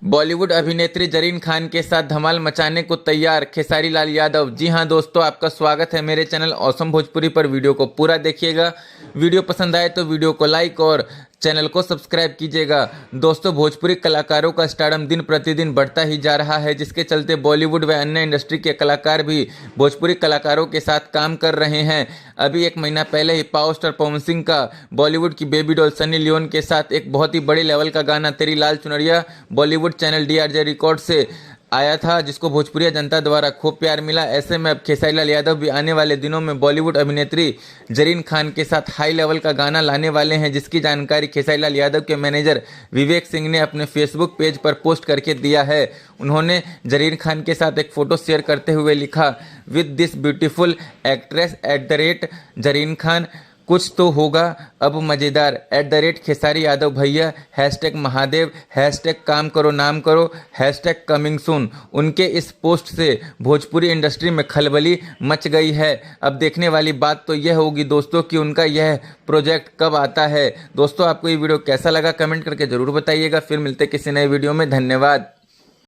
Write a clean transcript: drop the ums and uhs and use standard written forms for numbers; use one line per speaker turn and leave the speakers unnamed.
बॉलीवुड अभिनेत्री जरीन खान के साथ धमाल मचाने को तैयार खेसारी लाल यादव। जी हां दोस्तों, आपका स्वागत है मेरे चैनल ऑसम भोजपुरी पर। वीडियो को पूरा देखिएगा। वीडियो पसंद आए तो वीडियो को लाइक और चैनल को सब्सक्राइब कीजिएगा। दोस्तों, भोजपुरी कलाकारों का स्टारडम दिन प्रतिदिन बढ़ता ही जा रहा है, जिसके चलते बॉलीवुड व अन्य इंडस्ट्री के कलाकार भी भोजपुरी कलाकारों के साथ काम कर रहे हैं। अभी एक महीना पहले ही पावर स्टार पवन सिंह का बॉलीवुड की बेबी डॉल सनी लियोन के साथ एक बहुत ही बड़े लेवल का गाना तेरी लाल चुनरिया बॉलीवुड चैनल DRJ रिकॉर्ड से आया था, जिसको भोजपुरी जनता द्वारा खूब प्यार मिला। ऐसे में अब खेसारी लाल यादव भी आने वाले दिनों में बॉलीवुड अभिनेत्री जरीन खान के साथ हाई लेवल का गाना लाने वाले हैं, जिसकी जानकारी खेसारी लाल यादव के मैनेजर विवेक सिंह ने अपने फेसबुक पेज पर पोस्ट करके दिया है। उन्होंने जरीन खान के साथ एक फोटो शेयर करते हुए लिखा, with this beautiful actress @Zareen Khan कुछ तो होगा अब मज़ेदार @खेसारी यादव भैया, #महादेव, काम करो नाम करो, #कमिंग सून। उनके इस पोस्ट से भोजपुरी इंडस्ट्री में खलबली मच गई है। अब देखने वाली बात तो यह होगी दोस्तों कि उनका यह प्रोजेक्ट कब आता है। दोस्तों, आपको ये वीडियो कैसा लगा कमेंट करके ज़रूर बताइएगा। फिर मिलते किसी नए वीडियो में। धन्यवाद।